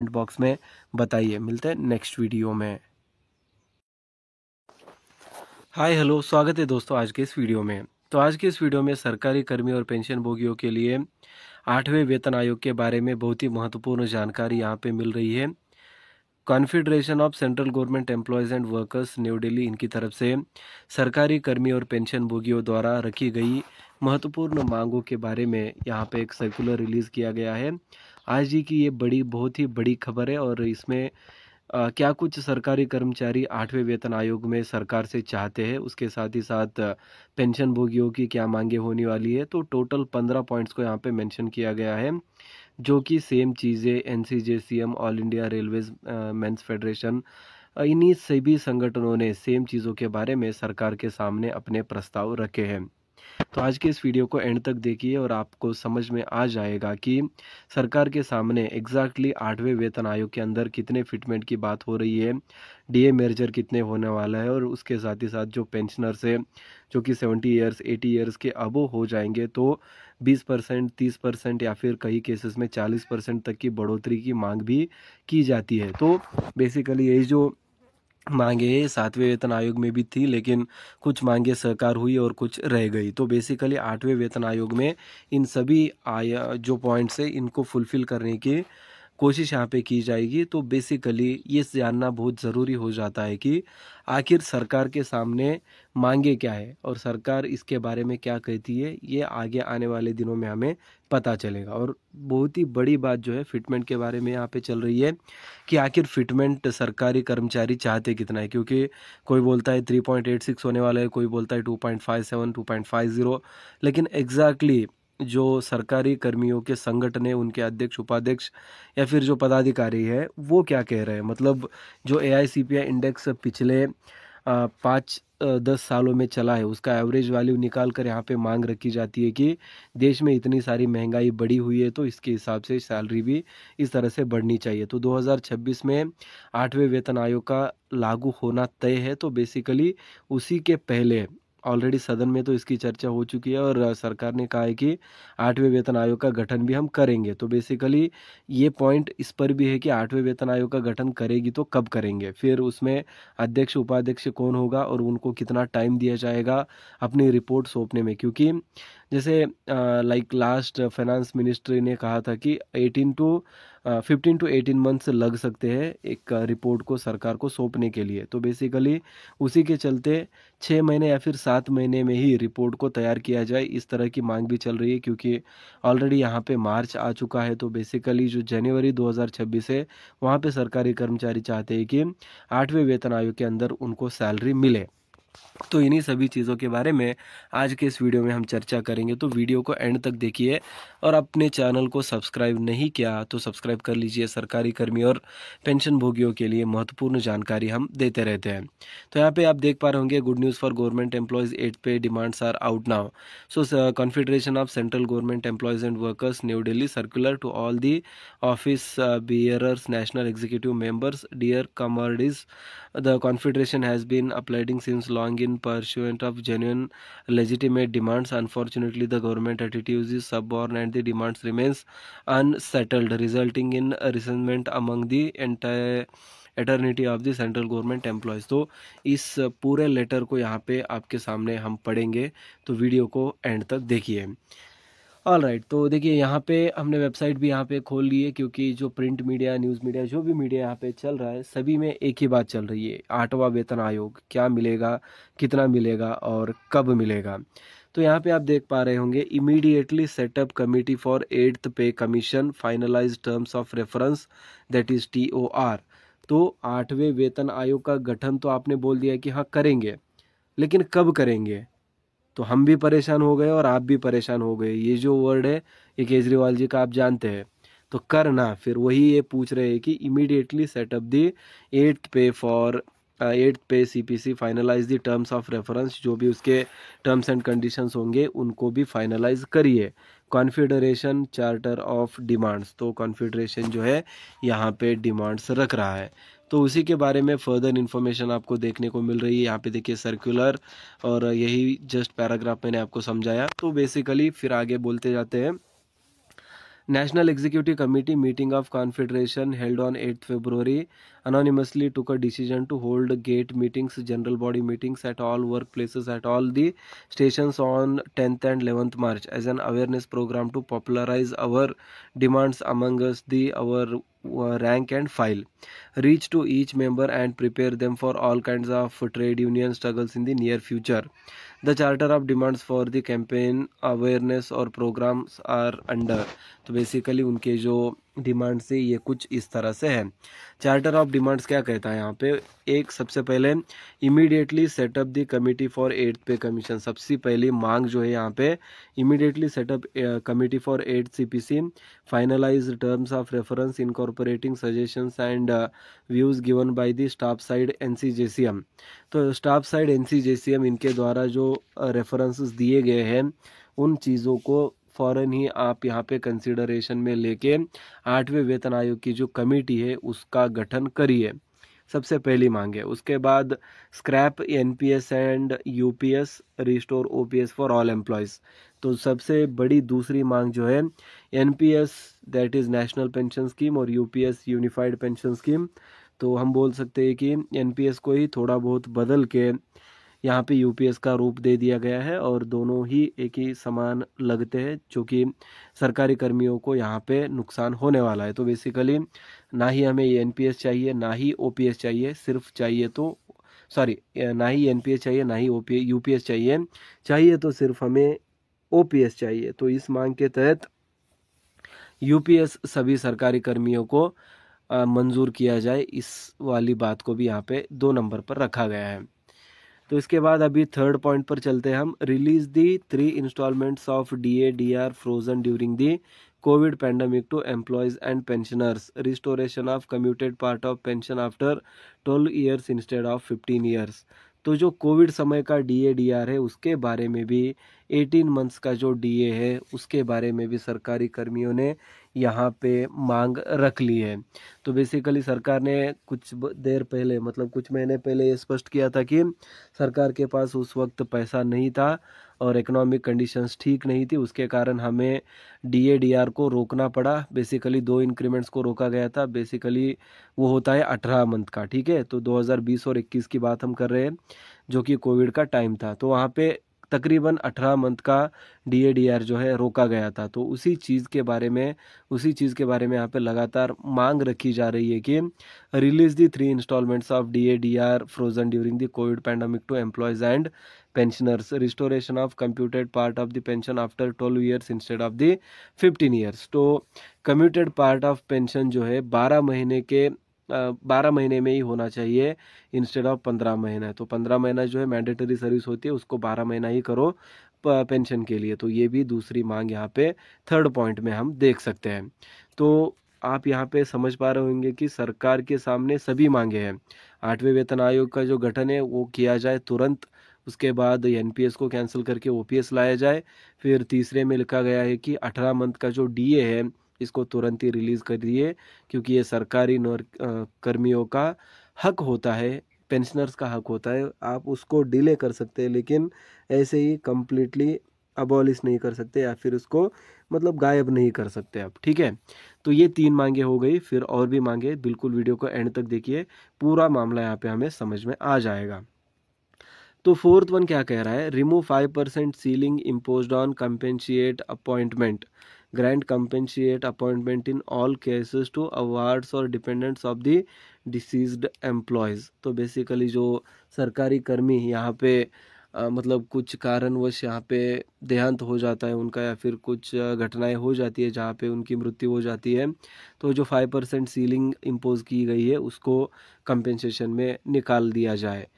Comment box में बताइए। मिलते हैं नेक्स्ट वीडियो में। हाय हेलो, स्वागत है दोस्तों आज के इस वीडियो में। तो आज के इस वीडियो में सरकारी कर्मी और पेंशन भोगियों के लिए 8वें वेतन आयोग के बारे में बहुत ही महत्वपूर्ण जानकारी यहाँ पे मिल रही है। Confederation of central government employees and workers new Delhi, इनकी तरफ से सरकारी कर्मी और पेंशन भोगियों द्वारा रखी गई महत्वपूर्ण मांगों के बारे में यहाँ पे एक सर्कुलर रिलीज़ किया गया है। आज ही की ये बहुत ही बड़ी खबर है और इसमें क्या कुछ सरकारी कर्मचारी 8वें वेतन आयोग में सरकार से चाहते हैं, उसके साथ ही साथ पेंशन भोगियों की क्या मांगे होने वाली है। तो टोटल 15 पॉइंट्स को यहाँ पे मेंशन किया गया है, जो कि सेम चीज़ें NCJCM, all India railways men's federation, इन्हीं सभी संगठनों ने सेम चीज़ों के बारे में सरकार के सामने अपने प्रस्ताव रखे हैं। तो आज के इस वीडियो को एंड तक देखिए और आपको समझ में आ जाएगा कि सरकार के सामने एग्जैक्टली 8वें वेतन आयोग के अंदर कितने फिटमेंट की बात हो रही है, डीए मेजर कितने होने वाला है, और उसके साथ ही साथ जो पेंशनर्स है जो कि 70 ईयर्स 80 ईयर्स के अबो हो जाएंगे तो 20%, 30% या फिर कई केसेस में 40% तक की बढ़ोतरी की मांग भी की जाती है। तो बेसिकली यही जो मांगे 7वें वेतन आयोग में भी थी, लेकिन कुछ मांगे साकार हुई और कुछ रह गई। तो बेसिकली 8वें वेतन आयोग में इन सभी जो पॉइंट्स है इनको फुलफिल करने की कोशिश यहाँ पे की जाएगी। तो बेसिकली ये जानना बहुत ज़रूरी हो जाता है कि आखिर सरकार के सामने मांगे क्या है और सरकार इसके बारे में क्या कहती है, ये आगे आने वाले दिनों में हमें पता चलेगा। और बहुत ही बड़ी बात जो है फिटमेंट के बारे में यहाँ पे चल रही है कि आखिर फिटमेंट सरकारी कर्मचारी चाहते कितना है, क्योंकि कोई बोलता है 3.86 होने वाला है, कोई बोलता है 2.57, 2.50, लेकिन एग्जैक्टली जो सरकारी कर्मियों के संगठन है, उनके अध्यक्ष, उपाध्यक्ष या फिर जो पदाधिकारी है वो क्या कह रहे हैं। मतलब जो एआईसीपीआई इंडेक्स पिछले 5-10 सालों में चला है, उसका एवरेज वैल्यू निकाल कर यहाँ पे मांग रखी जाती है कि देश में इतनी सारी महंगाई बढ़ी हुई है तो इसके हिसाब से सैलरी भी इस तरह से बढ़नी चाहिए। तो 2026 में 8वें वेतन आयोग का लागू होना तय है। तो बेसिकली उसी के पहले ऑलरेडी सदन में तो इसकी चर्चा हो चुकी है और सरकार ने कहा है कि 8वें वेतन आयोग का गठन भी हम करेंगे। तो बेसिकली ये पॉइंट इस पर भी है कि 8वें वेतन आयोग का गठन करेगी तो कब करेंगे, फिर उसमें अध्यक्ष उपाध्यक्ष कौन होगा और उनको कितना टाइम दिया जाएगा अपनी रिपोर्ट सौंपने में। क्योंकि जैसे लाइक लास्ट फाइनेंस मिनिस्ट्री ने कहा था कि 15 टू 18 मंथ्स लग सकते हैं एक रिपोर्ट को सरकार को सौंपने के लिए। तो बेसिकली उसी के चलते 6 महीने या फिर 7 महीने में ही रिपोर्ट को तैयार किया जाए, इस तरह की मांग भी चल रही है। क्योंकि ऑलरेडी यहाँ पे मार्च आ चुका है, तो बेसिकली जो जनवरी 2026 है वहाँ पे सरकारी कर्मचारी चाहते हैं कि 8वें वेतन आयोग के अंदर उनको सैलरी मिले। तो इन्हीं सभी चीज़ों के बारे में आज के इस वीडियो में हम चर्चा करेंगे। तो वीडियो को एंड तक देखिए और अपने चैनल को सब्सक्राइब नहीं किया तो सब्सक्राइब कर लीजिए। सरकारी कर्मी और पेंशन भोगियों के लिए महत्वपूर्ण जानकारी हम देते रहते हैं। तो यहाँ पे आप देख पा रहे होंगे, good news for government employees, 8 pay demands are out now. So confederation of central government employees and workers new Delhi circular to all the office bearers, national executive members, dear comrades, the confederation has been applauding since long in pursuit of genuine legitimate demands. Unfortunately, the government attitude is suborn and the demands remains unsettled, resulting in resentment among the entire eternity of the central government employees. तो इस पूरे letter को यहाँ पे आपके सामने हम पढ़ेंगे, तो वीडियो को एंड तक देखिए। ऑल राइट, तो देखिए यहाँ पे हमने वेबसाइट भी यहाँ पे खोल ली है, क्योंकि जो प्रिंट मीडिया, न्यूज़ मीडिया, जो भी मीडिया यहाँ पे चल रहा है सभी में एक ही बात चल रही है, 8वां वेतन आयोग क्या मिलेगा, कितना मिलेगा और कब मिलेगा। तो यहाँ पे आप देख पा रहे होंगे, immediately set up committee for 8th pay commission, finalise terms of reference, that is TOR। तो 8वें वेतन आयोग का गठन तो आपने बोल दिया कि हाँ करेंगे, लेकिन कब करेंगे। तो हम भी परेशान हो गए और आप भी परेशान हो गए। ये जो वर्ड है ये केजरीवाल जी का आप जानते हैं। तो करना फिर वही ये पूछ रहे हैं कि immediately setup the 8th pay CPC, finalise the terms of reference, जो भी उसके टर्म्स एंड कंडीशंस होंगे उनको भी फाइनलाइज करिए। कॉन्फेडरेशन चार्टर ऑफ डिमांड्स, तो कॉन्फेडरेशन जो है यहाँ पे डिमांड्स रख रहा है। तो उसी के बारे में फर्दर इन्फॉर्मेशन आपको देखने को मिल रही है। यहाँ पे देखिए सर्कुलर, और यही जस्ट पैराग्राफ मैंने आपको समझाया। तो बेसिकली फिर आगे बोलते जाते हैं। National Executive Committee meeting of Confederation held on 8th February anonymously took a decision to hold gate meetings, general body meetings at all workplaces at all the stations on 10th and 11th March as an awareness program to popularize our demands among us our rank and file, reach to each member and prepare them for all kinds of trade union struggles in the near future. The charter of demands for the campaign awareness और programs are under. तो basically उनके जो demands है ये कुछ इस तरह से है। चार्टर ऑफ डिमांड्स क्या कहता है यहाँ पे, एक सबसे पहले immediately setup the committee for 8th pay commission. सबसे पहली मांग जो है यहाँ पे, immediately set up committee for 8th CPC, finalise terms of reference incorporating suggestions and views given by the staff side NCJCM। तो स्टाफ साइड NCJCM इनके द्वारा जो रेफरेंसेस दिए गए हैं उन चीज़ों को फ़ौरन ही आप यहाँ पे कंसिडरेशन में लेके 8वें वेतन आयोग की जो कमेटी है उसका गठन करिए, सबसे पहली मांग है। उसके बाद scrap NPS and UPS, restore OPS for all employees. तो सबसे बड़ी दूसरी मांग जो है NPS that is national pension scheme और UPS यूनिफाइड पेंशन स्कीम। तो हम बोल सकते हैं कि NPS को ही थोड़ा बहुत बदल के यहाँ पे UPS का रूप दे दिया गया है और दोनों ही एक ही समान लगते हैं, जो कि सरकारी कर्मियों को यहाँ पे नुकसान होने वाला है। तो बेसिकली ना ही हमें ये NPS चाहिए ना ही OPS चाहिए, सिर्फ चाहिए तो ना ही NPS चाहिए ना ही UPS चाहिए तो सिर्फ हमें OPS चाहिए। तो इस मांग के तहत UPS सभी सरकारी कर्मियों को मंजूर किया जाए, इस वाली बात को भी यहाँ पे 2 नंबर पर रखा गया है। तो इसके बाद अभी थर्ड पॉइंट पर चलते हैं हम। Release the 3 instalments of DA/DR frozen during the covid pandemic to employees and pensioners, restoration of commuted part of pension after 12 years instead of 15 years. तो जो कोविड समय का DA/DR है उसके बारे में भी 18 मंथ्स का जो DA है उसके बारे में भी सरकारी कर्मियों ने यहाँ पे मांग रख ली है। तो बेसिकली सरकार ने कुछ देर पहले मतलब कुछ महीने पहले ये स्पष्ट किया था कि सरकार के पास उस वक्त पैसा नहीं था और इकोनॉमिक कंडीशंस ठीक नहीं थी, उसके कारण हमें DA/DR को रोकना पड़ा। बेसिकली 2 इंक्रीमेंट्स को रोका गया था। बेसिकली वो होता है 18 मंथ का, ठीक है। तो 2020 और 21 की बात हम कर रहे हैं जो कि कोविड का टाइम था। तो वहाँ पे तकरीबन 18 मंथ का DA/DR जो है रोका गया था। तो उसी चीज़ के बारे में यहाँ पे लगातार मांग रखी जा रही है कि release the 3 instalments of DA/DR frozen during the covid pandemic to employees and pensioners, restoration of computed part of the pension after 12 years instead of the 15 years. तो कम्यूटेड पार्ट ऑफ पेंशन जो है 12 महीने में ही होना चाहिए instead of 15 महीना। तो 15 महीना जो है मैंडेटरी सर्विस होती है उसको 12 महीना ही करो पेंशन के लिए। तो ये भी दूसरी मांग यहाँ पे थर्ड पॉइंट में हम देख सकते हैं। तो आप यहाँ पे समझ पा रहे होंगे कि सरकार के सामने सभी मांगे हैं। 8वें वेतन आयोग का जो गठन है वो किया जाए तुरंत, उसके बाद NPS को कैंसिल करके OPS लाया जाए। फिर तीसरे में लिखा गया है कि 18 मंथ का जो DA है इसको तुरंत ही रिलीज़ कर दिए, क्योंकि ये सरकारी कर्मियों का हक होता है, पेंशनर्स का हक होता है। आप उसको डिले कर सकते हैं लेकिन ऐसे ही कम्प्लीटली अबॉलिश नहीं कर सकते या फिर उसको मतलब गायब नहीं कर सकते आप, ठीक है। तो ये 3 मांगे हो गई, फिर और भी मांगे, बिल्कुल वीडियो को एंड तक देखिए, पूरा मामला यहाँ पे हमें समझ में आ जाएगा। तो फोर्थ वन क्या कह रहा है, remove 5% ceiling imposed on compassionate appointment, grant compassionate appointment in all cases to awards और dependents of the deceased employees. तो बेसिकली जो सरकारी कर्मी यहाँ पे मतलब कुछ कारणवश यहाँ पे देहांत हो जाता है उनका या फिर कुछ घटनाएं हो जाती है जहाँ पे उनकी मृत्यु हो जाती है, तो जो 5% सीलिंग इम्पोज की गई है उसको कंपेंसेशन में निकाल दिया जाए।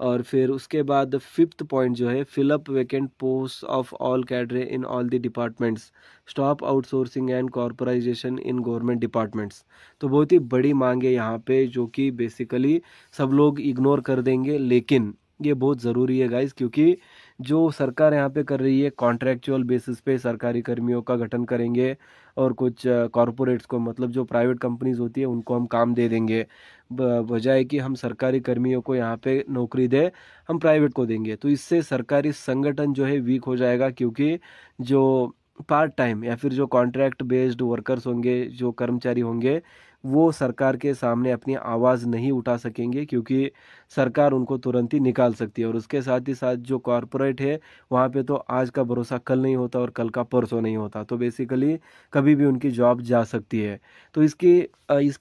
और फिर उसके बाद 5th पॉइंट जो है, fill up vacant post of all cadre in all the departments, stop outsourcing and corporatisation in government departments. तो बहुत ही बड़ी मांग है यहाँ पे जो कि बेसिकली सब लोग इग्नोर कर देंगे, लेकिन ये बहुत ज़रूरी है गाइस, क्योंकि जो सरकार यहाँ पे कर रही है कॉन्ट्रैक्चुअल बेसिस पे सरकारी कर्मियों का गठन करेंगे और कुछ कॉरपोरेट्स को मतलब जो प्राइवेट कंपनीज होती है उनको हम काम दे देंगे, बजाय कि हम सरकारी कर्मियों को यहाँ पे नौकरी दे हम प्राइवेट को देंगे। तो इससे सरकारी संगठन जो है वीक हो जाएगा, क्योंकि जो पार्ट टाइम या फिर जो कॉन्ट्रैक्ट बेस्ड वर्कर्स होंगे, जो कर्मचारी होंगे, वो सरकार के सामने अपनी आवाज़ नहीं उठा सकेंगे, क्योंकि सरकार उनको तुरंत ही निकाल सकती है। और उसके साथ ही साथ जो कॉरपोरेट है, वहाँ पे तो आज का भरोसा कल नहीं होता और कल का परसों नहीं होता, तो बेसिकली कभी भी उनकी जॉब जा सकती है। तो इसकी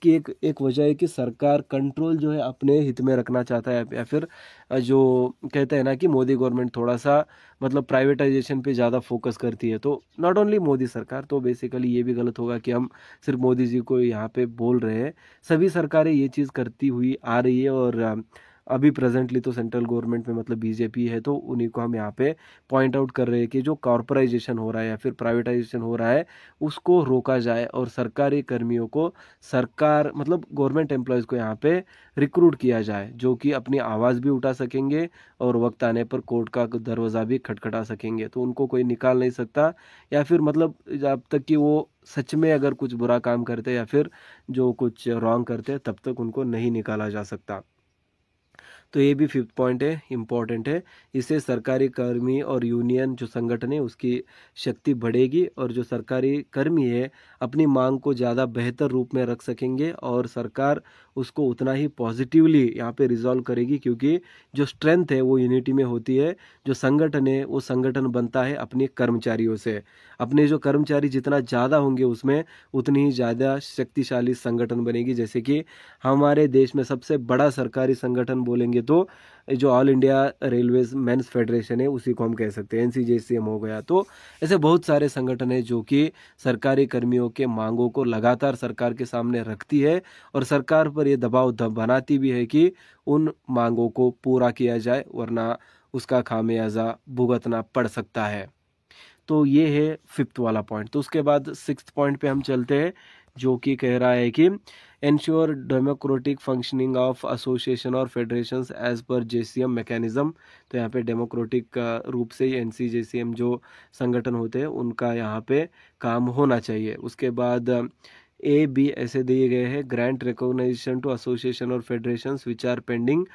एक एक वजह है कि सरकार कंट्रोल जो है अपने हित में रखना चाहता है, या फिर जो कहते हैं ना कि मोदी गवर्नमेंट थोड़ा सा मतलब प्राइवेटाइजेशन पे ज़्यादा फोकस करती है। तो नॉट ओनली मोदी सरकार, तो बेसिकली ये भी गलत होगा कि हम सिर्फ मोदी जी को यहाँ पे बोल रहे हैं। सभी सरकारें ये चीज़ करती हुई आ रही है, और अभी प्रेजेंटली तो सेंट्रल गवर्नमेंट में मतलब बीजेपी है, तो उन्हीं को हम यहाँ पे पॉइंट आउट कर रहे हैं कि जो कॉर्पोराइजेशन हो रहा है या फिर प्राइवेटाइजेशन हो रहा है, उसको रोका जाए और सरकारी कर्मियों को, सरकार मतलब गवर्नमेंट एम्प्लॉयज़ को यहाँ पे रिक्रूट किया जाए, जो कि अपनी आवाज़ भी उठा सकेंगे और वक्त आने पर कोर्ट का दरवाज़ा भी खटखटा सकेंगे। तो उनको कोई निकाल नहीं सकता, या फिर मतलब जब तक कि वो सच में अगर कुछ बुरा काम करते या फिर जो कुछ रॉन्ग करते, तब तक उनको नहीं निकाला जा सकता। तो ये भी फिफ्थ पॉइंट है, इम्पॉर्टेंट है। इससे सरकारी कर्मी और यूनियन जो संगठन है उसकी शक्ति बढ़ेगी, और जो सरकारी कर्मी है अपनी मांग को ज़्यादा बेहतर रूप में रख सकेंगे, और सरकार उसको उतना ही पॉजिटिवली यहाँ पे रिजॉल्व करेगी, क्योंकि जो स्ट्रेंथ है वो यूनिटी में होती है। जो संगठन है वो संगठन बनता है अपने कर्मचारियों से। अपने जो कर्मचारी जितना ज़्यादा होंगे उसमें उतनी ही ज़्यादा शक्तिशाली संगठन बनेगी। जैसे कि हमारे देश में सबसे बड़ा सरकारी संगठन बोलेंगे तो जो all India railways men's federation है, उसी को हम कह सकते हैं। एनसीजेसीएम हो गया। तो ऐसे बहुत सारे संगठन है जो कि सरकारी कर्मियों के मांगों को लगातार सरकार के सामने रखती है, और सरकार पर ये दबाव बनाती भी है कि उन मांगों को पूरा किया जाए, वरना उसका खामियाजा भुगतना पड़ सकता है। तो ये है फिफ्थ वाला पॉइंट। तो उसके बाद सिक्स्थ पॉइंट पे हम चलते हैं, जो कि कह रहा है कि ensure democratic functioning of association और federations as per JCM mechanism. तो यहाँ पे डेमोक्रेटिक रूप से एनसीजेसीएम जो संगठन होते हैं उनका यहाँ पे काम होना चाहिए। उसके बाद ए बी ऐसे दिए गए हैं, ग्रांट रिकॉग्नाइजेशन टू एसोसिएशन और federations which are pending,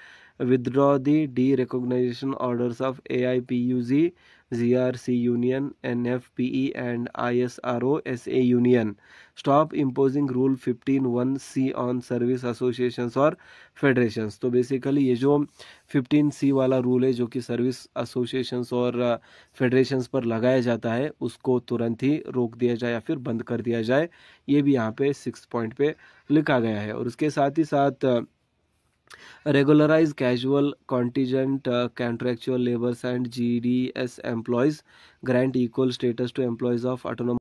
withdraw the derecognition orders of AIPUZ, GRC Union, NFPE and ISRO SA Union. Stop imposing Rule 15(1)C on service associations और फेडरेशंस। तो basically ये जो 15C वाला rule है जो कि service associations और फेडरेशंस पर लगाया जाता है, उसको तुरंत ही रोक दिया जाए या फिर बंद कर दिया जाए। ये भी यहाँ पे 6 पॉइंट पे लिखा गया है। और उसके साथ ही साथ regularize casual contingent contractual laborers and GDS employees, grant equal status to employees of autonomous